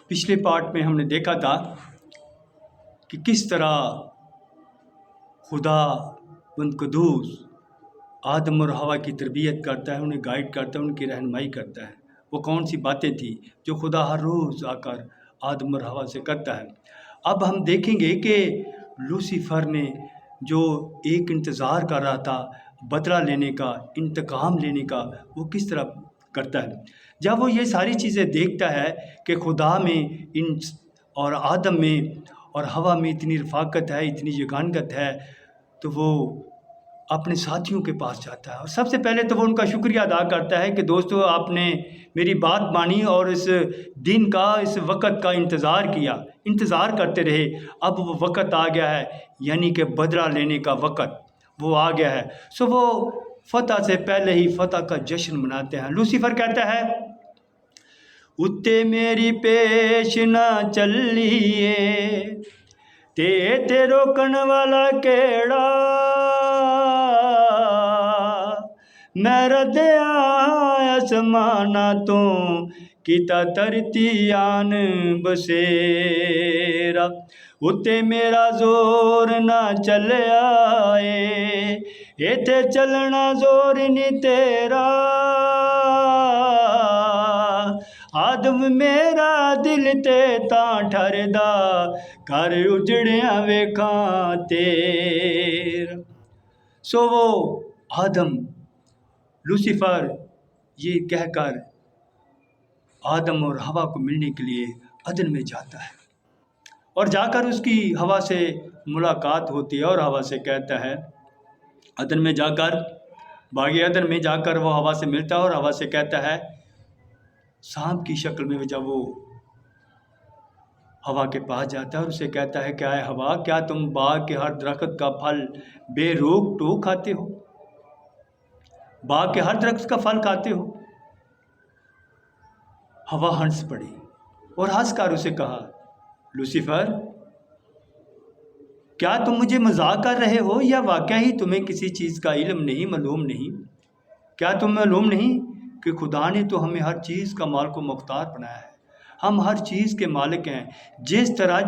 پچھلے پارٹ میں ہم نے دیکھا تھا کہ کس طرح خدا بند قدوس آدم اور حوا کی تربیت کرتا ہے، انہیں گائیڈ کرتا ہے، ان کی رہنمائی کرتا ہے۔ وہ کون سی باتیں تھیں جو خدا ہر روز آ کر آدم اور حوا سے کرتا ہے۔ اب ہم دیکھیں گے کہ لوسیفر نے جو ایک انتظار کر رہا تھا بدلہ لینے کا، انتقام لینے کا، وہ کس طرح کرتا ہے۔ جب وہ یہ ساری چیزیں دیکھتا ہے کہ خدا میں اور آدم میں اور حوا میں اتنی رفاقت ہے، اتنی یگانگت ہے، تو وہ اپنے ساتھیوں کے پاس جاتا ہے اور سب سے پہلے تو وہ ان کا شکریہ ادا کرتا ہے کہ دوستو آپ نے میری بات مانی اور اس دن کا، اس وقت کا انتظار کیا، انتظار کرتے رہے۔ اب وہ وقت آ گیا ہے، یعنی کہ بدلہ لینے کا وقت وہ آ گیا ہے۔ سو وہ فتح سے پہلے ہی فتح کا جشن مناتے ہیں۔ لوسیفر کہتا ہے اتے میری پیش نہ چلیے تے روکن والا کیڑا، میں ردیا آسمانہ تو کیتا دھرتی آن بسیرا، اتے میرا زور نہ چلیا اے ایتھے چلنا زور نہیں تیرا، آدم میرا دل تے تاں ٹھردا کر اجڑیاں ویکھاں تیر۔ سو وہ آدم لوسیفر یہ کہہ کر آدم اور حوا کو ملنے کے لیے عدن میں جاتا ہے اور جا کر اس کی حوا سے ملاقات ہوتی ہے اور حوا سے کہتا ہے، عدن میں جا کر باغ عدن میں جا کر وہ حوا سے ملتا ہے اور حوا سے کہتا ہے سانپ کی شکل میں، جب وہ حوا کے پاس جاتا ہے اور اسے کہتا ہے کہ اے حوا، کیا تم باغ کے ہر درخت کا پھل بے روک ٹوک کھاتے ہو؟ باغ کے ہر درخت کا پھل کھاتے ہو؟ حوا ہنس پڑی اور ہنس کر اسے کہا، لوسیفر کیا تم مجھے مذاق کر رہے ہو یا واقعہ ہی تمہیں کسی چیز کا علم نہیں، معلوم نہیں؟ کیا تم معلوم نہیں کہ خدا نے تو ہمیں ہر چیز کا مالک و مختار بنایا ہے؟ ہم ہر چیز کے مالک ہیں، جس طرح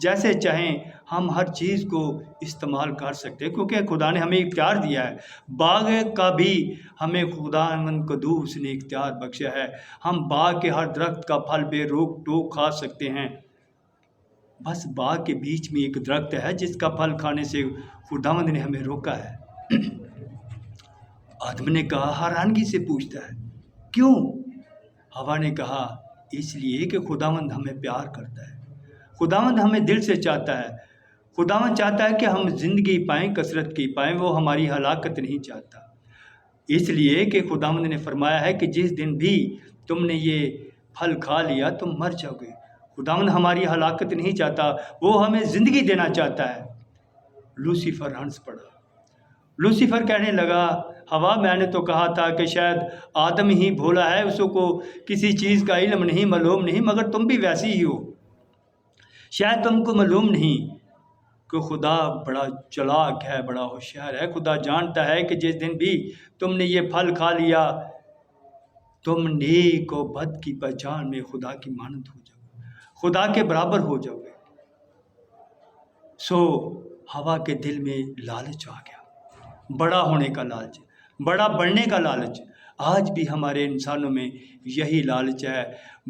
جیسے چاہیں ہم ہر چیز کو استعمال کر سکتے ہیں، کیونکہ خدا نے ہمیں اختیار دیا ہے۔ باغ کا بھی ہمیں خدا مند قدوس نے اختیار بخشا ہے، ہم باغ کے ہر درخت کا پھل بے روک ٹوک کھا سکتے ہیں۔ بس باغ کے بیچ میں ایک درخت ہے جس کا پھل کھانے سے خداوند نے ہمیں روکا ہے۔ آدم نے کہا، حیرانگی سے پوچھتا ہے، کیوں؟ حوا نے کہا، اس لیے کہ خداوند ہمیں پیار کرتا ہے، خداوند ہمیں دل سے چاہتا ہے، خداوند چاہتا ہے کہ ہم زندگی پائیں، کثرت کی پائیں، وہ ہماری ہلاکت نہیں چاہتا۔ اس لیے کہ خداوند نے فرمایا ہے کہ جس دن بھی تم نے یہ پھل کھا لیا تم مر جاؤ گے۔ خداوند ہماری ہلاکت نہیں چاہتا، وہ ہمیں زندگی دینا چاہتا ہے۔ لوسیفر ہنس پڑا۔ لوسیفر کہنے لگا، حوا میں نے تو کہا تھا کہ شاید آدم ہی بھولا ہے، اس کو کسی چیز کا علم نہیں، معلوم نہیں، مگر تم بھی ویسی ہی ہو۔ شاید تم کو معلوم نہیں کہ خدا بڑا چلاک ہے، بڑا ہوشیار ہے۔ خدا جانتا ہے کہ جس دن بھی تم نے یہ پھل کھا لیا تم نیک و بد کی پہچان میں خدا کی مانند ہو جاؤ گے، خدا کے برابر ہو جاؤ گے۔ سو حوا کے دل میں لالچ آ گیا، بڑا ہونے کا لالچ، بڑا بڑھنے کا لالچ۔ آج بھی ہمارے انسانوں میں یہی لالچ ہے،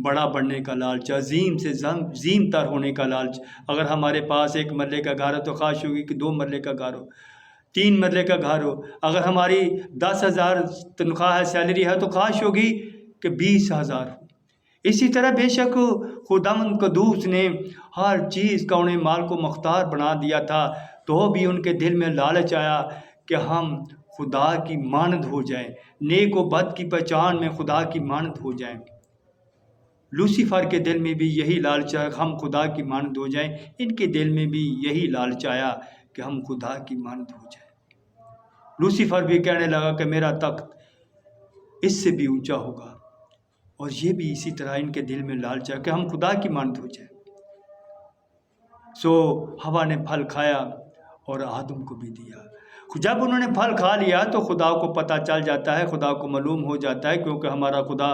بڑا بڑھنے کا لالچ، عظیم سے عظیم تر ہونے کا لالچ۔ اگر ہمارے پاس 1 مرلے کا گھر ہو تو خواہش ہوگی کہ 2 مرلے کا گھر ہو، 3 مرلے کا گھر ہو۔ اگر ہماری 10,000 تنخواہ ہے، سیلری ہے، تو خواہش ہوگی کہ 20,000 ہو۔ اسی طرح بے شک خداوند قدوس نے ہر چیز کا انہیں مالک و مختار بنا دیا تھا، تو بھی ان کے دل میں لالچ آیا کہ ہم خدا کی مانند ہو جائیں، نیک و بد کی پہچان میں خدا کی مانند ہو جائیں۔ لوسیفر کے دل میں بھی یہی لالچ آیا کہ ہم خدا کی مانند ہو جائیں، ان کے دل میں بھی یہی لالچ آیا کہ ہم خدا کی مانند ہو جائیں۔ لوسیفر بھی کہنے لگا کہ میرا تخت اس سے بھی اونچا ہوگا، اور یہ بھی اسی طرح ان کے دل میں لالچ آیا کہ ہم خدا کی مانند ہو جائیں۔ سو حوا نے پھل کھایا اور آدم کو بھی دیا۔ جب انہوں نے پھل کھا لیا تو خدا کو پتہ چل جاتا ہے، خدا کو معلوم ہو جاتا ہے، کیونکہ ہمارا خدا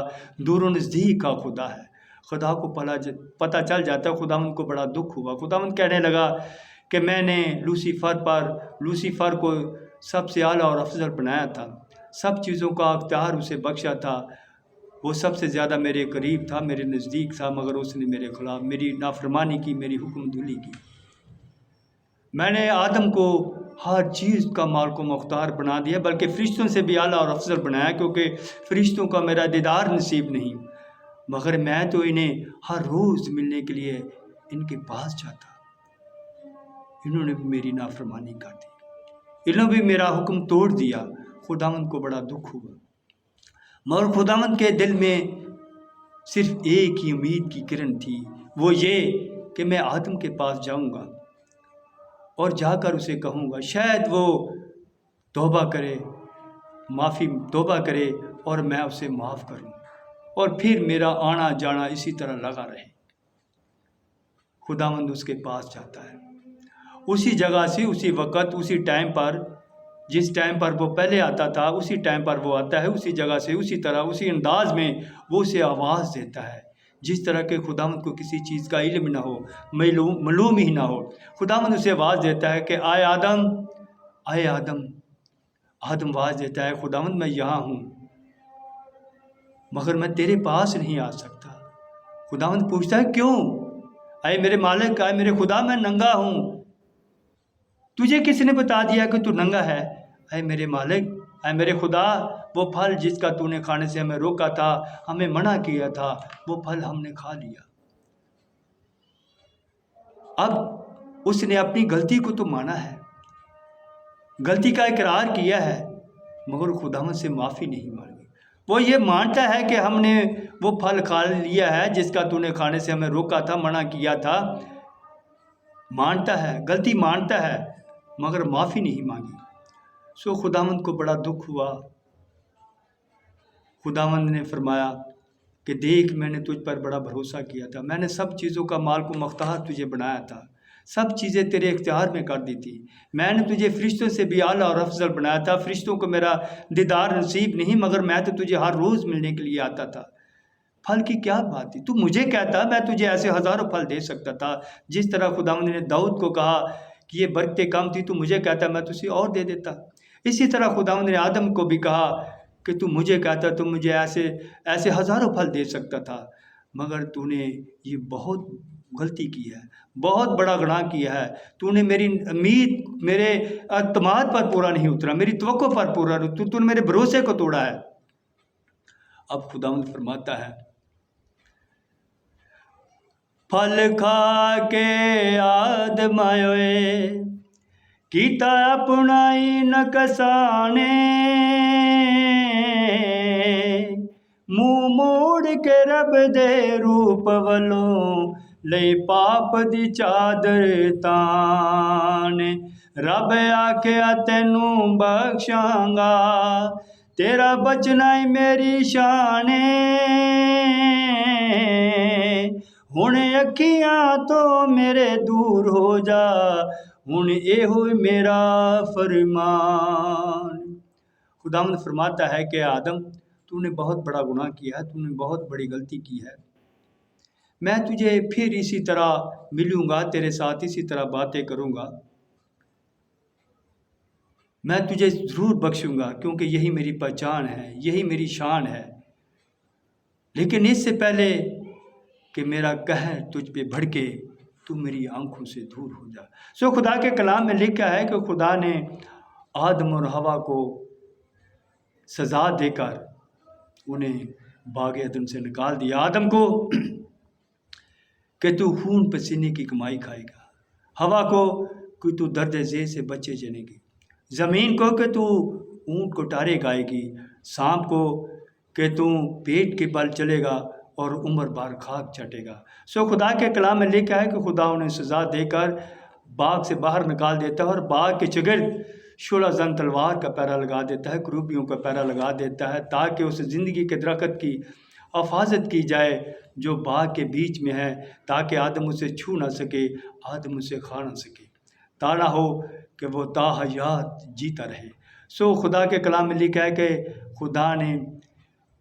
دور و نزدیک کا خدا ہے، خدا کو پتہ چل جاتا ہے، خداوند کو بڑا دکھ ہوا۔ خداوند کہنے لگا کہ میں نے لوسیفر کو سب سے اعلیٰ اور افضل بنایا تھا، سب چیزوں کا اختیار اسے بخشا تھا، وہ سب سے زیادہ میرے قریب تھا، میرے نزدیک تھا، مگر اس نے میرے خلاف میری نافرمانی کی، میری حکم دھولی کی۔ میں نے آدم کو ہر چیز کا مالک و مختار بنا دیا، بلکہ فرشتوں سے بھی اعلیٰ اور افضل بنایا، کیونکہ فرشتوں کا میرا دیدار نصیب نہیں، مگر میں تو انہیں ہر روز ملنے کے لیے ان کے پاس جاتا، انہوں نے بھی میری نافرمانی کر دی، انہوں نے بھی میرا حکم توڑ دیا۔ خداوند کو بڑا دکھ ہوا، مگر خداوند کے دل میں صرف ایک ہی امید کی کرن تھی، وہ یہ کہ میں آدم کے پاس جاؤں گا اور جا کر اسے کہوں گا، شاید وہ توبہ کرے اور میں اسے معاف کروں، اور پھر میرا آنا جانا اسی طرح لگا رہے۔ خداوند اس کے پاس جاتا ہے، اسی جگہ سے، اسی وقت، اسی ٹائم پر، جس ٹائم پر وہ پہلے آتا تھا اسی ٹائم پر وہ آتا ہے، اسی جگہ سے، اسی طرح، اسی انداز میں وہ اسے آواز دیتا ہے، جس طرح کہ خداوند کو کسی چیز کا علم نہ ہو، معلوم ہی نہ ہو۔ خداوند اسے آواز دیتا ہے کہ آئے آدم، آئے آدم۔ آدم آواز دیتا ہے، خداوند میں یہاں ہوں، مگر میں تیرے پاس نہیں آ سکتا۔ خداوند پوچھتا ہے کیوں؟ اے میرے مالک، اے میرے خدا، میں ننگا ہوں، تجھے کس نے بتا دیا کہ تو ننگا ہے؟ اے میرے مالک، اے میرے خدا، وہ پھل جس کا تو نے کھانے سے ہمیں روکا تھا، ہمیں منع کیا تھا، وہ پھل ہم نے کھا لیا۔ اب اس نے اپنی غلطی کو تو مانا ہے، غلطی کا اقرار کیا ہے، مگر خداوند سے معافی نہیں مانگی۔ وہ یہ مانتا ہے کہ ہم نے وہ پھل کھا لیا ہے جس کا تو نے کھانے سے ہمیں روکا تھا، منع کیا تھا، مانتا ہے، غلطی مانتا ہے، مگر معافی نہیں مانگی۔ سو خداوند کو بڑا دکھ ہوا۔ خداوند نے فرمایا کہ دیکھ، میں نے تجھ پر بڑا بھروسہ کیا تھا، میں نے سب چیزوں کا مالک و مختار تجھے بنایا تھا، سب چیزیں تیرے اختیار میں کر دی تھی، میں نے تجھے فرشتوں سے بھی اعلیٰ اور افضل بنایا تھا، فرشتوں کو میرا دیدار نصیب نہیں، مگر میں تو تجھے ہر روز ملنے کے لیے آتا تھا۔ پھل کی کیا بات تھی؟ تو مجھے کہتا، میں تجھے ایسے ہزاروں پھل دے سکتا تھا، جس طرح خداوند نے داؤد کو کہا کہ یہ برکتیں کم تھی، تو مجھے کہتا میں تجھے اور دے دیتا۔ اسی طرح خداوند نے آدم کو بھی کہا کہ تو مجھے کہتا تو مجھے ایسے ہزاروں پھل دے سکتا تھا، مگر تو نے یہ بہت غلطی کی ہے، بہت بڑا گناہ کیا ہے، تو نے میری امید، میرے اعتماد پر پورا نہیں اترا، میری توقع پر پورا نہیں، تو نے میرے بھروسے کو توڑا ہے۔ اب خداوند فرماتا ہے، پھل کھا کے آدم آئے کیتا اپنائی نکسانے، منہ موڑ کے رب دے روپ والوں لئی پاپ دی چادر تانے، رب آکھیا تینوں بخشاں گا، تیرا بچنا ہی میری شان، ہن اکھیاں تو میرے دور ہو جا، ہن اے ہوئے میرا فرمان۔ خداوند فرماتا ہے کہ آدم، تو نے بہت بڑا گناہ کیا ہے، تو نے بہت بڑی غلطی کی ہے، میں تجھے پھر اسی طرح ملوں گا، تیرے ساتھ اسی طرح باتیں کروں گا، میں تجھے ضرور بخشوں گا، کیونکہ یہی میری پہچان ہے، یہی میری شان ہے، لیکن اس سے پہلے کہ میرا قہر تجھ پہ بھڑکے تو میری آنکھوں سے دور ہو جا۔ سو خدا کے کلام میں لکھا ہے کہ خدا نے آدم اور حوا کو سزا دے کر انہیں باغ عدن سے نکال دیا۔ آدم کو کہ تو خون پسینے کی کمائی کھائے گا، حوا کو کہ تو درد ذیل سے بچے جنے گی، زمین کو کہ تو اونٹ کو ٹارے گائے گی، سانپ کو کہ تو پیٹ کے بل چلے گا اور عمر بھر خاک چٹے گا۔ سو خدا کے کلام میں لکھا ہے کہ خدا انہیں سزا دے کر باغ سے باہر نکال دیتا ہے، اور باغ کے چگرد شعلہ زن تلوار کا پیرا لگا دیتا ہے، کروبیوں کا پیرا لگا دیتا ہے، تاکہ اس زندگی کے درخت کی حفاظت کی جائے جو باغ کے بیچ میں ہے، تاکہ آدم اسے چھو نہ سکے، آدم اسے کھا نہ سکے، تانا ہو کہ وہ تا حیات جیتا رہے۔ سو خدا کے کلام میں لکھا ہے کہ خدا نے